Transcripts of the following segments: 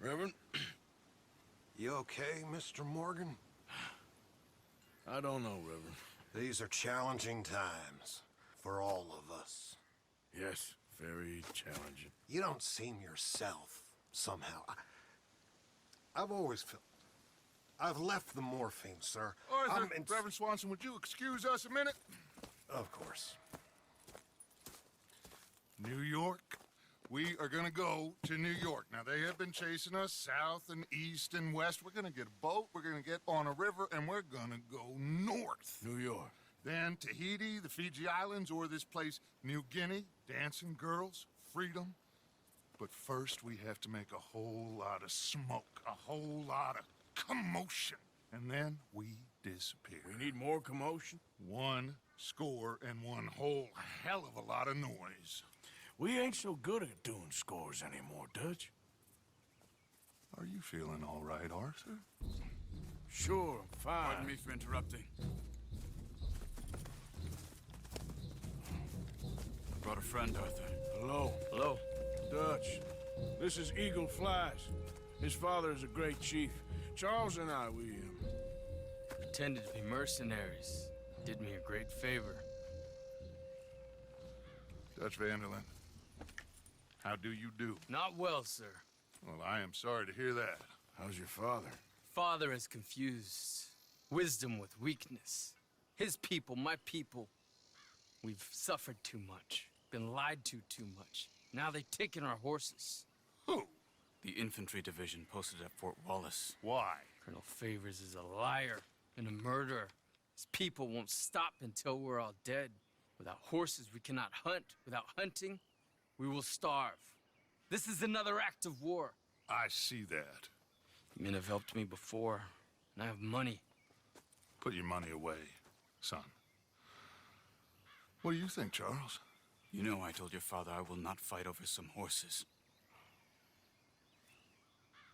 Reverend? You okay, Mr. Morgan? I don't know, Reverend. These are challenging times for all of us. Yes, very challenging. You don't seem yourself, somehow. I've always felt... I've left the morphine, sir. Arthur, Reverend Swanson, would you excuse us a minute? Of course. New York. We are gonna go to New York. Now, they have been chasing us south and east and west. We're gonna get a boat, we're gonna get on a river, and we're gonna go north. New York. Then Tahiti, the Fiji Islands, or this place, New Guinea, dancing girls, freedom. But first, we have to make a whole lot of smoke, a whole lot of commotion. And then we disappear. We need more commotion? 1 score and 1 whole hell of a lot of noise. We ain't so good at doing scores anymore, Dutch. Are you feeling all right, Arthur? Sure, I'm fine. Pardon me for interrupting. I brought a friend, Arthur. Hello. Hello. Dutch. This is Eagle Flies. His father is a great chief. Charles and I, we Pretended to be mercenaries. Did me a great favor. Dutch Vanderlyn, how do you do? Not well, sir. Well, I am sorry to hear that. How's your father? Father has confused wisdom with weakness. His people, my people. We've suffered too much. Been lied to too much. Now they've taken our horses. Who? The infantry division posted at Fort Wallace. Why? Colonel Favors is a liar and a murderer. His people won't stop until we're all dead. Without horses, we cannot hunt. Without hunting, we will starve. This is another act of war. I see that. Men have helped me before, and I have money. Put your money away, son. What do you think, Charles? You know I told your father I will not fight over some horses.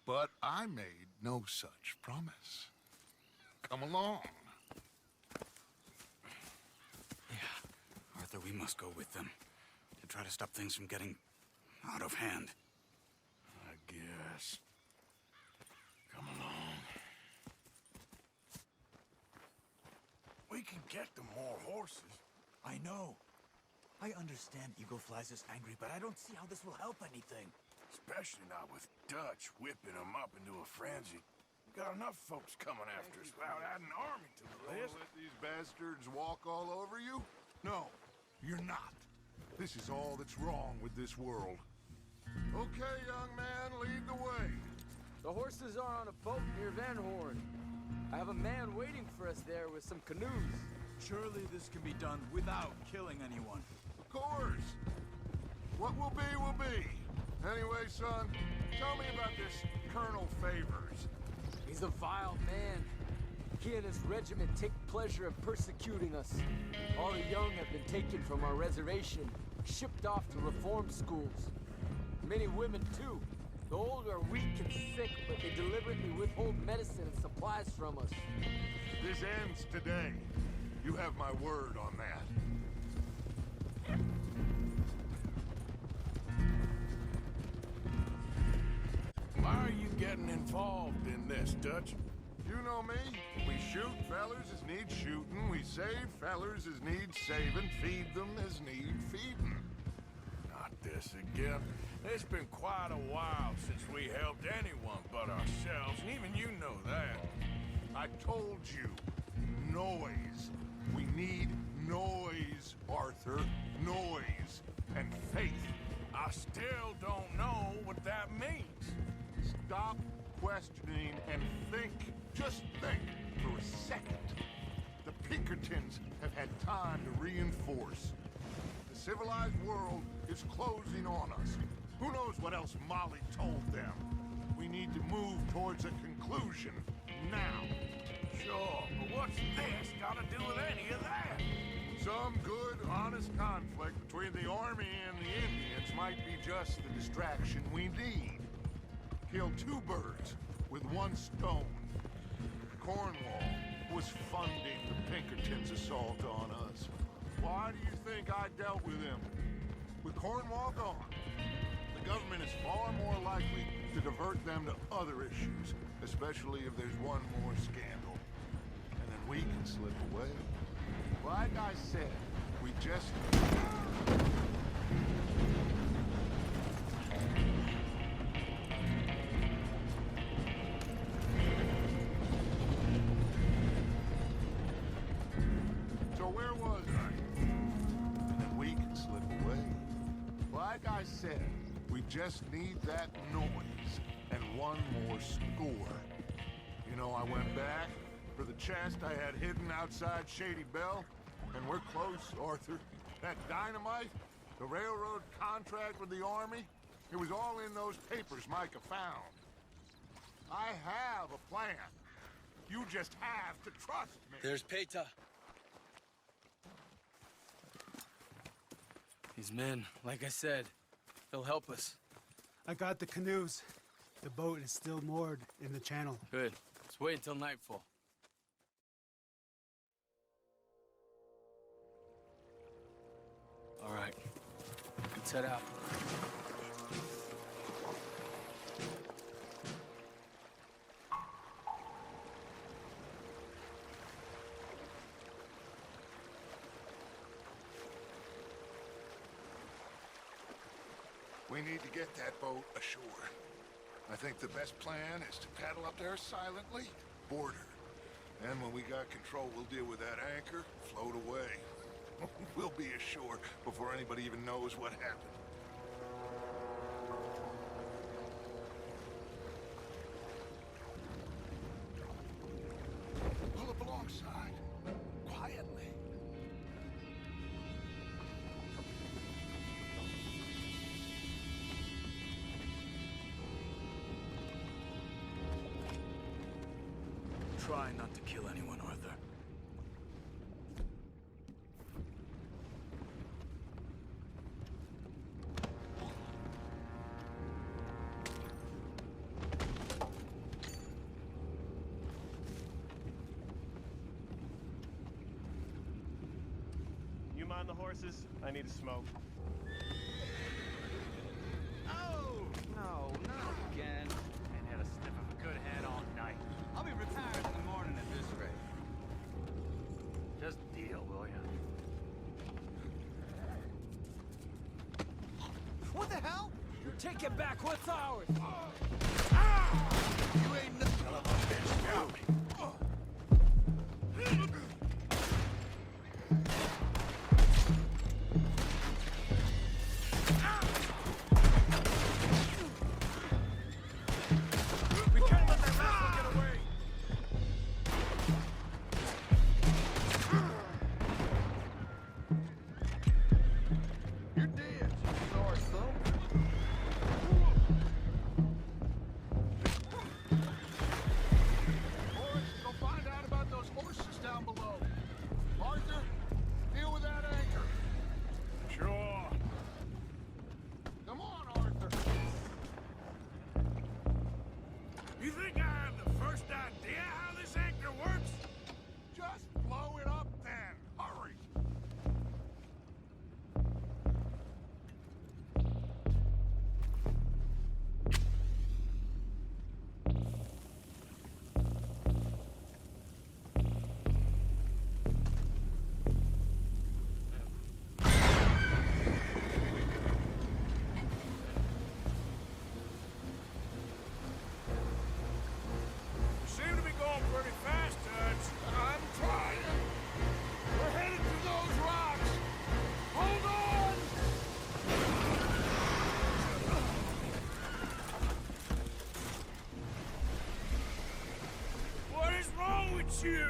But I made no such promise. Come along. Yeah, Arthur, we must go with them to try to stop things from getting out of hand. I guess. Come along. We can get them more horses. I know. I understand Eagle Flies is angry, but I don't see how this will help anything. Especially not with Dutch whipping them up into a frenzy. We got enough folks coming after us without adding an army to the list. Let these bastards walk all over you? No, you're not. This is all that's wrong with this world. Okay, young man, lead the way. The horses are on a boat near Van Horn. I have a man waiting for us there with some canoes. Surely this can be done without killing anyone. Of course. What will be. Anyway, son, tell me about this Colonel Favors. He's a vile man. He and his regiment take pleasure in persecuting us. All the young have been taken from our reservation, shipped off to reform schools. Many women, too. The old are weak and sick, but they deliberately withhold medicine and supplies from us. This ends today. You have my word on that. Why are you getting involved in this, Dutch? You know me. We shoot fellers as need shooting. We save fellers as need saving. Feed them as need feeding. Not this again. It's been quite a while since we helped anyone but ourselves, and even you know that. I told you. Noise. We need noise, Arthur. Noise. And faith. I still don't know what that means. Stop questioning and think. Just think for a second. The Pinkertons have had time to reinforce. The civilized world is closing on us. Who knows what else Molly told them? We need to move towards a conclusion now. Sure, but what's this got to do with any of that? Some good, honest conflict between the army and the Indians might be just the distraction we need. Kill 2 birds with 1 stone. Cornwall was funding the Pinkertons' assault on us. Why do you think I dealt with him? With Cornwall gone, the government is far more likely to to divert them to other issues, especially if there's one more scandal. And then we can slip away. Like I said, we just... So where was I? And then we can slip away. Like I said, we just need that noise and one more score. You know, I went back for the chest I had hidden outside Shady Bell, and we're close, Arthur. That dynamite, the railroad contract with the Army, it was all in those papers Micah found. I have a plan. You just have to trust me. There's Peta. These men, like I said, they'll help us. I got the canoes. The boat is still moored in the channel. Good. Let's wait until nightfall. All right. Let's head out. We need to get that boat ashore. I think the best plan is to paddle up there silently, board her. And when we got control, we'll deal with that anchor, float away. We'll be ashore before anybody even knows what happened. Pull up alongside, quietly. Try not to kill anyone, Arthur. You mind the horses? I need a smoke. Oh! No, not again. Ain't had a sniff of a good head all night. I'll be retired in the morning at this rate. Just deal, will ya? What the hell? Take it back. What's ours? You ain't nothing of a bitch, help me. We can't let that rascal get away! You're dead. Sorry, son. Boys, go find out about those horses down below. Arthur, deal with that anchor. Sure. Come on, Arthur. You think I have the first idea how this anchor works? Just blow it up then. Hurry. You seem to be going pretty fast, Dutch. I'm trying. We're headed to those rocks. Hold on. What is wrong with you?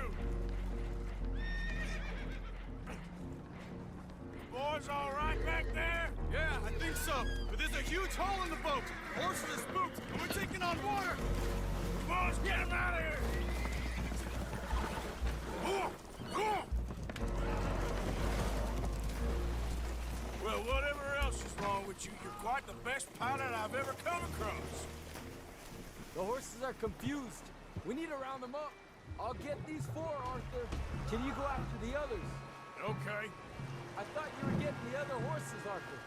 Boys all right back there? Yeah, I think so. But there's a huge hole in the boat. Horses are spooked, and we're taking on water. Boys, get him out of here! Well, whatever else is wrong with you, you're quite the best pilot I've ever come across. The horses are confused. We need to round them up. I'll get these four, Arthur. Can you go after the others? Okay. I thought you were getting the other horses, Arthur.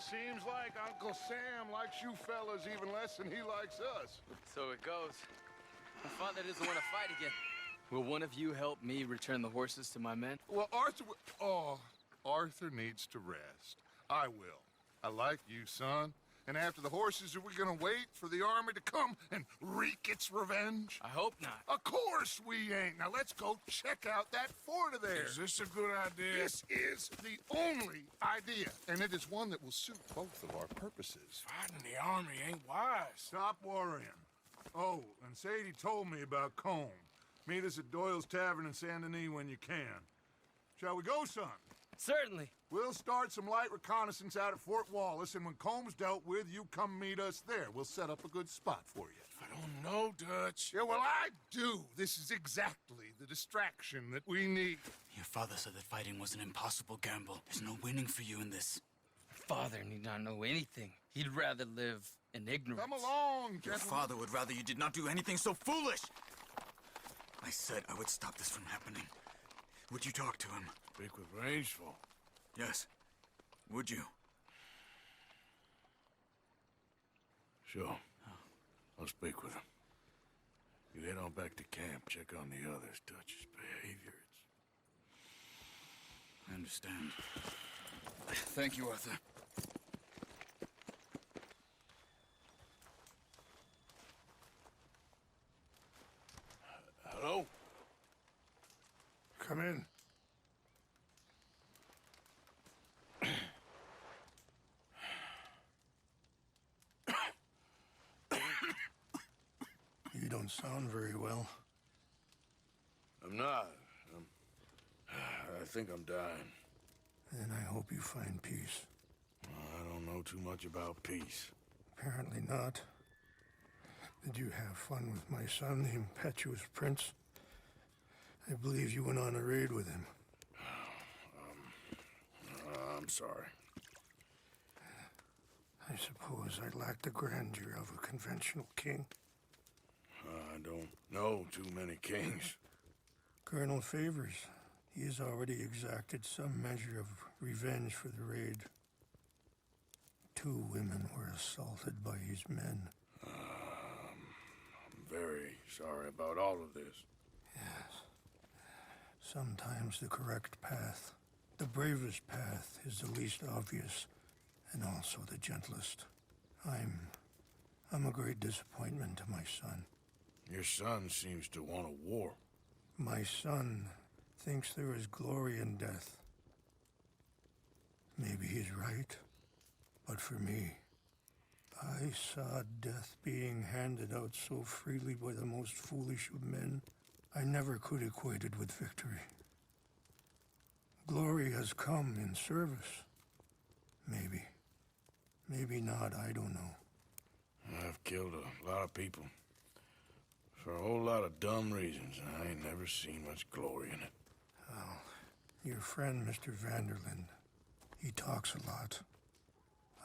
seems like Uncle Sam likes you fellas even less than he likes us. So it goes. My father doesn't want to fight again. Will one of you help me return the horses to my men? Well, Arthur needs to rest. I will. I like you, son. And after the horses, are we gonna wait for the army to come and wreak its revenge? I hope not. Of course we ain't. Now let's go check out that fort of theirs. Is this a good idea? This is the only idea, and it is one that will suit both of our purposes. Fighting the army ain't wise. Stop worrying. Oh, and Sadie told me about Combe. Meet us at Doyle's Tavern in Saint Denis when you can. Shall we go, son? Certainly. We'll start some light reconnaissance out at Fort Wallace, and when Combs dealt with, you come meet us there. We'll set up a good spot for you. I don't know, Dutch. Yeah, well, I do. This is exactly the distraction that we need. Your father said that fighting was an impossible gamble. There's no winning for you in this. Father need not know anything. He'd rather live in ignorance. Come along, Your gentlemen. father would rather you did not do anything so foolish. I said I would stop this from happening. Would you talk to him? Speak with Rangeful. Yes. Would you? Sure. I'll speak with him. You head on back to camp, check on the others. Dutch's behavior, I understand. Thank you, Arthur. Hello? Come in. You don't sound very well. I'm not. I think I'm dying. And I hope you find peace. I don't know too much about peace. Apparently not. Did you have fun with my son, the impetuous prince? I believe you went on a raid with him. I'm sorry. I suppose I lack the grandeur of a conventional king. I don't know too many kings. Colonel Favors, he has already exacted some measure of revenge for the raid. 2 women were assaulted by his men. I'm very sorry about all of this. Yes. Sometimes the correct path, the bravest path, is the least obvious and also the gentlest. I'm a great disappointment to my son. Your son seems to want a war. My son thinks there is glory in death. Maybe he's right, but for me, I saw death being handed out so freely by the most foolish of men, I never could equate it with victory. Glory has come in service. Maybe. Maybe not, I don't know. I've killed a lot of people. For a whole lot of dumb reasons, and I ain't never seen much glory in it. Well, your friend, Mr. Vanderlyn, he talks a lot.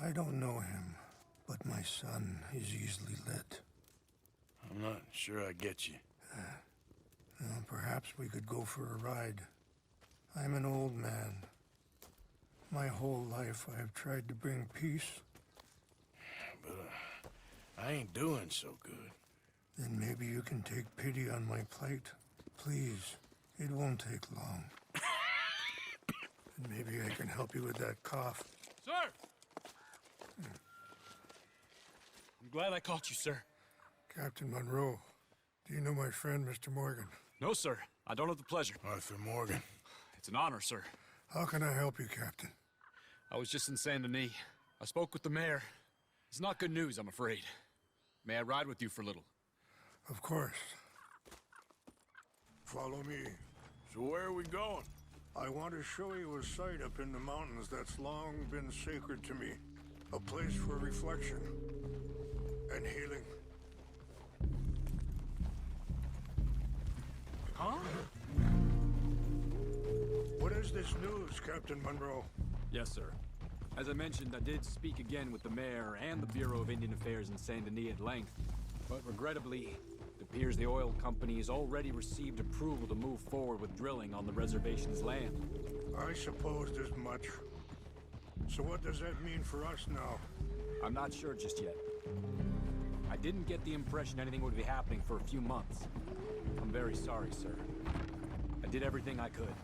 I don't know him, but my son is easily led. I'm not sure I get you. Well, perhaps we could go for a ride. I'm an old man. My whole life I have tried to bring peace. But I ain't doing so good. Then maybe you can take pity on my plight. Please, it won't take long. And maybe I can help you with that cough. Sir! I'm glad I caught you, sir. Captain Monroe, do you know my friend, Mr. Morgan? No, sir. I don't have the pleasure. Arthur Morgan. It's an honor, sir. How can I help you, Captain? I was just in Saint Denis. I spoke with the mayor. It's not good news, I'm afraid. May I ride with you for a little? Of course. Follow me. So where are we going? I want to show you a site up in the mountains that's long been sacred to me. A place for reflection and healing. Huh? What is this news, Captain Monroe? Yes, sir. As I mentioned, I did speak again with the mayor and the Bureau of Indian Affairs in Saint Denis at length. But regrettably, it appears the oil company has already received approval to move forward with drilling on the reservation's land. I supposed as much. So what does that mean for us now? I'm not sure just yet. I didn't get the impression anything would be happening for a few months. I'm very sorry, sir. I did everything I could.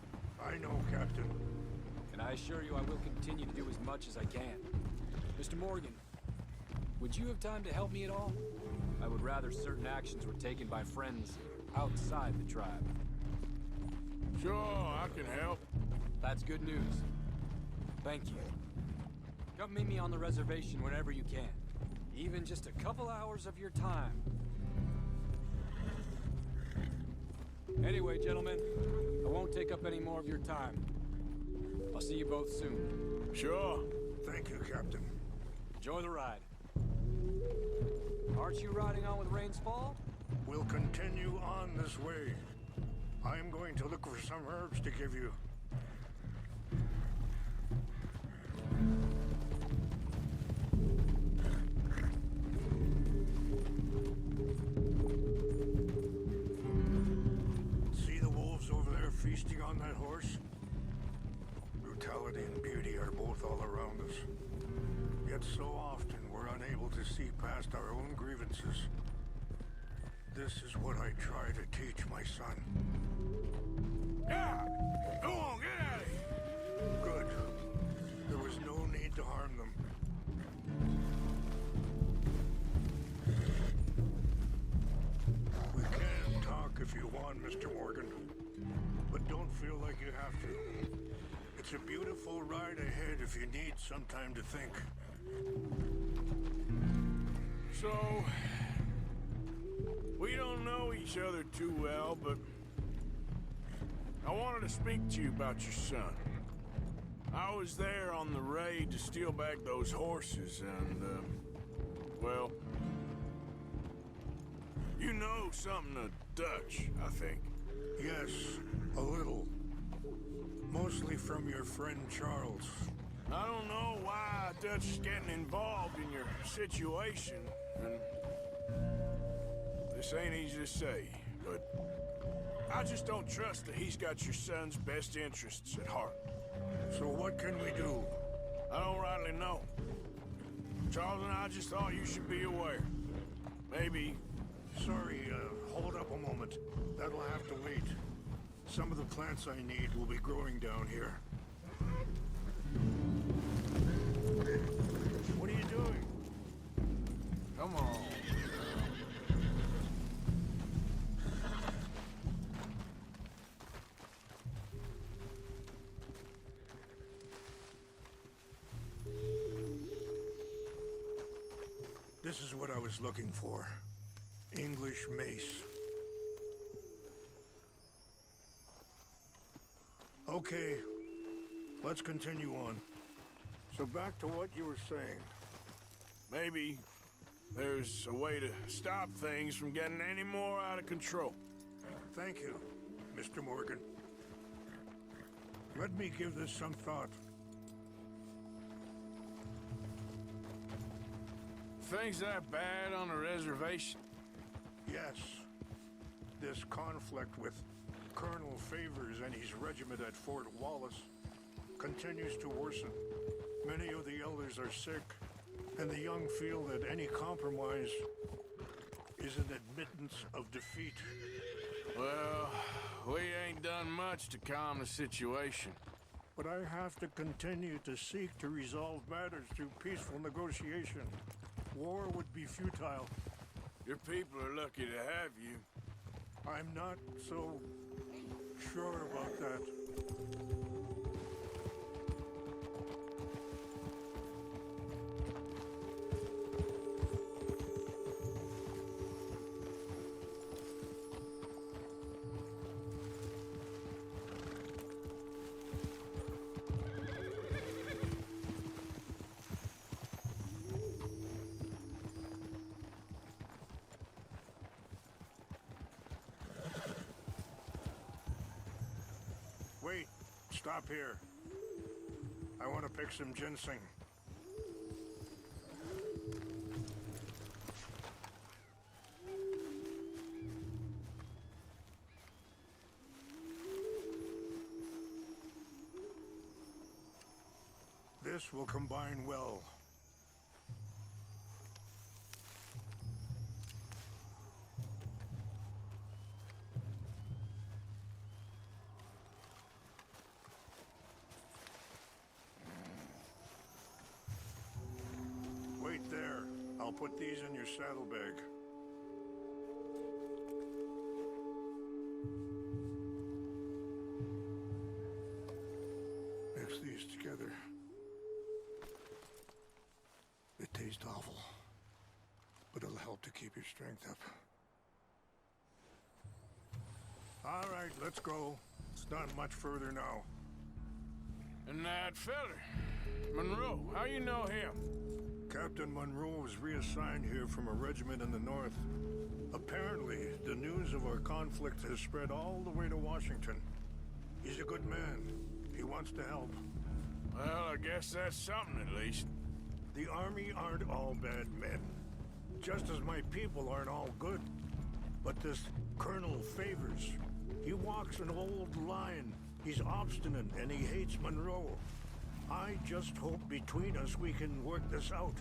I know, Captain. And I assure you I will continue to do as much as I can. Mr. Morgan, would you have time to help me at all? I would rather certain actions were taken by friends outside the tribe. Sure, I can help. That's good news. Thank you. Come meet me on the reservation whenever you can. Even just a couple hours of your time. Anyway, gentlemen, I won't take up any more of your time. I'll see you both soon. Sure. Thank you, Captain. Enjoy the ride. Aren't you riding on with Rains Fall? We'll continue on this way. I am going to look for some herbs to give you. See the wolves over there feasting on that horse? Brutality and beauty are both all around us. Yet so often we're unable to see past our own grievances. This is what I try to teach my son. Yeah! Go on, get out of here! Good. There was no need to harm them. We can talk if you want, Mr. Morgan. But don't feel like you have to. It's a beautiful ride ahead if you need some time to think. So, we don't know each other too well, but I wanted to speak to you about your son. I was there on the raid to steal back those horses, and, well, you know something of Dutch, I think. Yes, a little. Mostly from your friend Charles. I don't know why Dutch is getting involved in your situation, and this ain't easy to say, but I just don't trust that he's got your son's best interests at heart. So what can we do? I don't rightly know. Charles and I just thought you should be aware. Maybe... Sorry, hold up a moment. That'll have to wait. Some of the plants I need will be growing down here. What are you doing? Come on. This is what I was looking for. English mace. Okay, let's continue on. So back to what you were saying. Maybe there's a way to stop things from getting any more out of control. Thank you, Mr. Morgan. Let me give this some thought. Things that bad on the reservation? Yes. This conflict with Colonel Favors and his regiment at Fort Wallace continues to worsen. Many of the elders are sick, and the young feel that any compromise is an admittance of defeat. Well, we ain't done much to calm the situation. But I have to continue to seek to resolve matters through peaceful negotiation. War would be futile. Your people are lucky to have you. I'm not so sure about that. Wait, stop here. I want to pick some ginseng. This this will combine well. Wait there. I'll put these in your saddlebag. Mix these together. They taste awful, but it'll help to keep your strength up. All right, let's go. It's not much further now. And that feller, Monroe, how you know him? Captain Monroe was reassigned here from a regiment in the north. Apparently, the news of our conflict has spread all the way to Washington. He's a good man. He wants to help. Well, I guess that's something at least. The Army aren't all bad men. Just as my people aren't all good. But this Colonel Favors, he walks an old line. He's obstinate and he hates Monroe. I just hope between us we can work this out.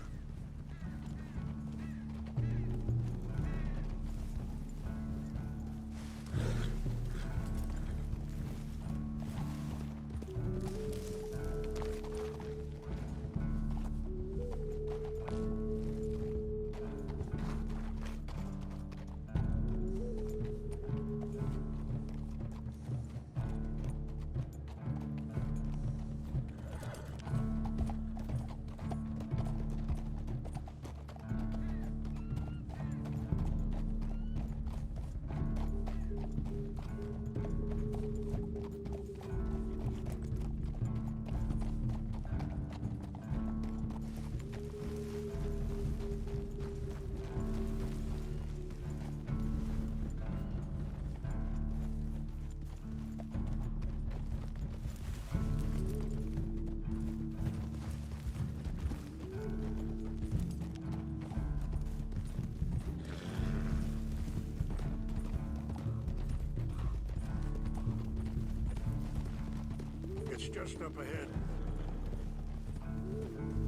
It's just up ahead.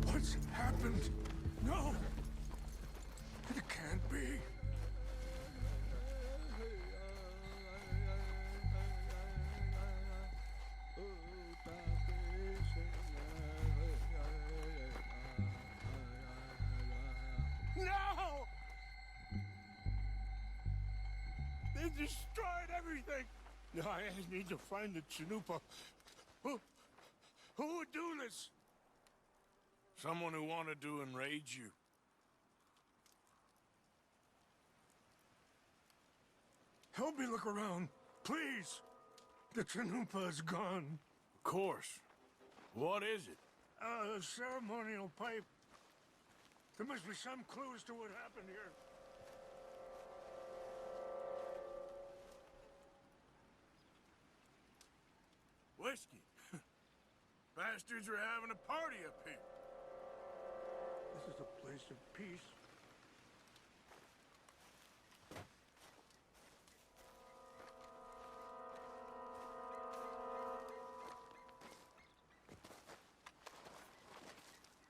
What's happened? No! It can't be. No! They destroyed everything! I need to find the Chanupa. Who would do this? Someone who wanted to enrage you. Help me look around, please. The Chanupa is gone. Of course. What is it? A ceremonial pipe. There must be some clues to what happened here. Whiskey. Bastards are having a party up here. This is a place of peace.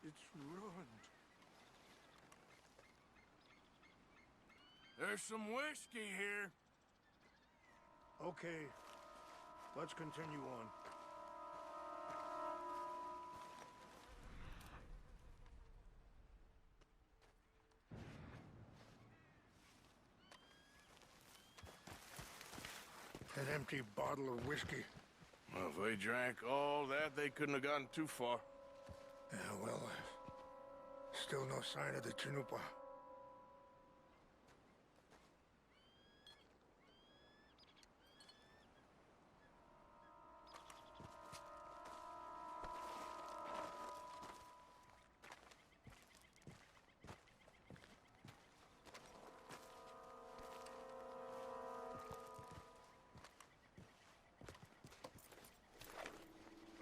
It's ruined. There's some whiskey here. Okay, let's continue on. An empty bottle of whiskey. Well, if they drank all that, they couldn't have gotten too far. Yeah, well, still no sign of the Chanupa.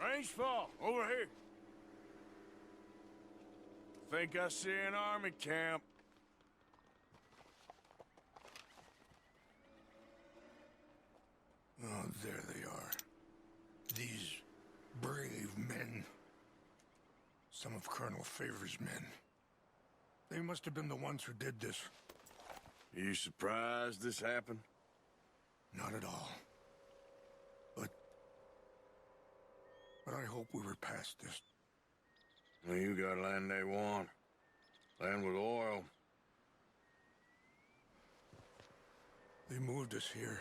Rangefall, over here. Think I see an army camp. Oh, there they are. These brave men. Some of Colonel Favor's men. They must have been the ones who did this. You surprised this happened? Not at all. But I hope we were past this. Well, you got land they want. Land with oil. They moved us here.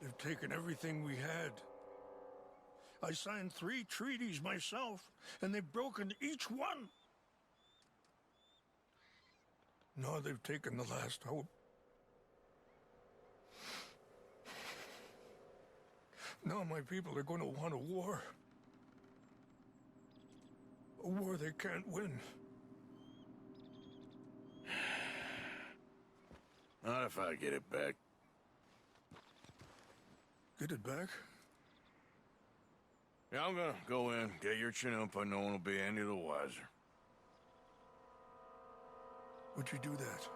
They've taken everything we had. I signed 3 treaties myself, and they've broken each one. Now they've taken the last hope. Now my people are going to want a war. A war they can't win. Not if I get it back. Get it back? Yeah, I'm gonna go in, get your Chinook, but no one will be any the wiser. Would you do that?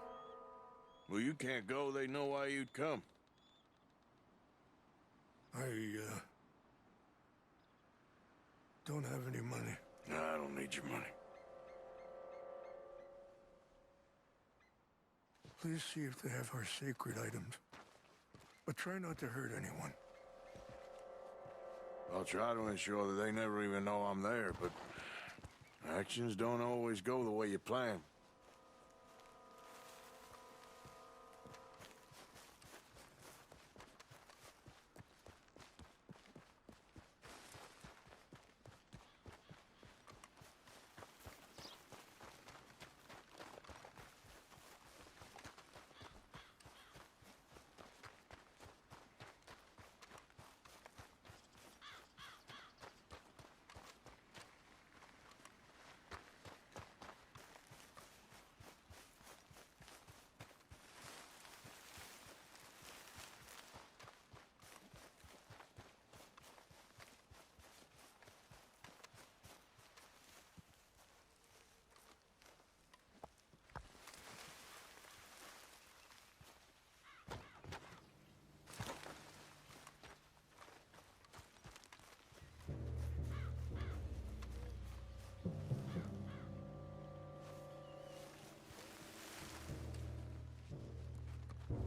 Well, you can't go, they know why you'd come. I don't have any money. No, I don't need your money. Please see if they have our sacred items. But try not to hurt anyone. I'll try to ensure that they never even know I'm there, but actions don't always go the way you plan.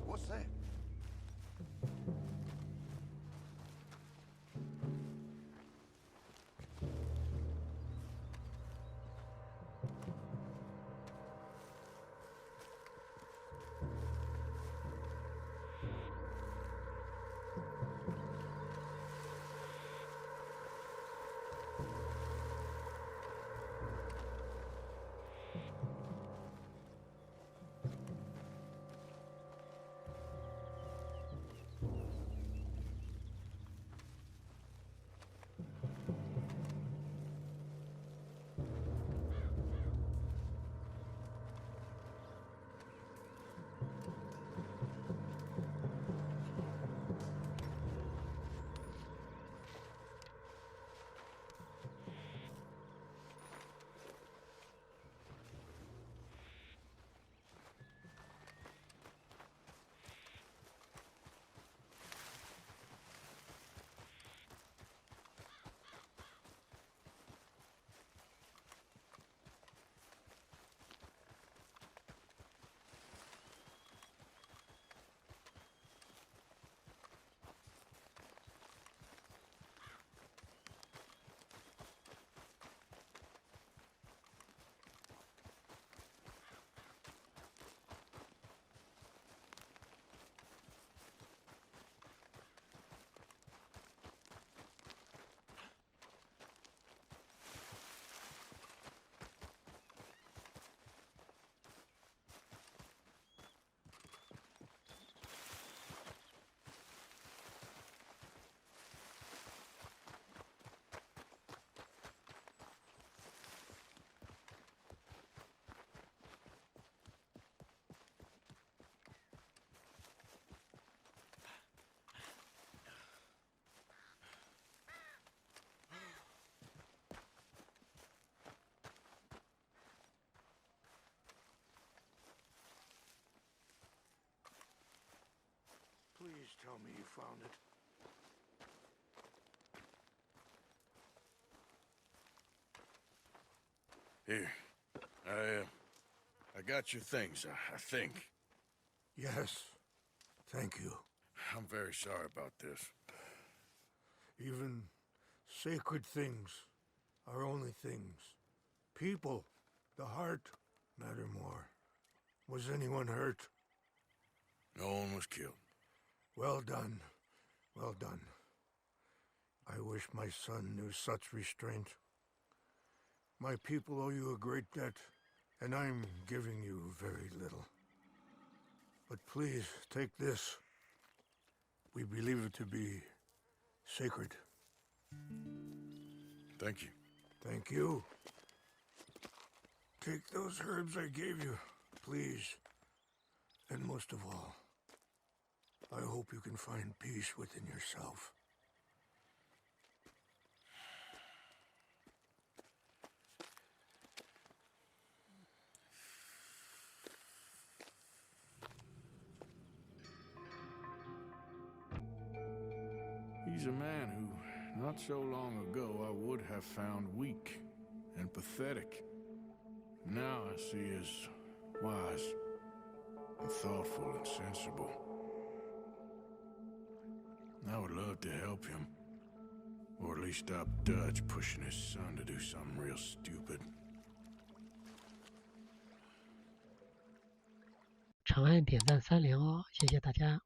What's that? Please tell me you found it. Here. I got your things, I think. Yes. Thank you. I'm very sorry about this. Even sacred things are only things. People, the heart, matter more. Was anyone hurt? No one was killed. Well done. Well done. I wish my son knew such restraint. My people owe you a great debt, and I'm giving you very little. But please, take this. We believe it to be sacred. Thank you. Thank you. Take those herbs I gave you, please. And most of all, I hope you can find peace within yourself. He's a man who, not so long ago, I would have found weak and pathetic. Now I see as wise and thoughtful and sensible. I would love to help him, or at least stop Dutch pushing his son to do something real stupid. 长按点赞30哦，谢谢大家。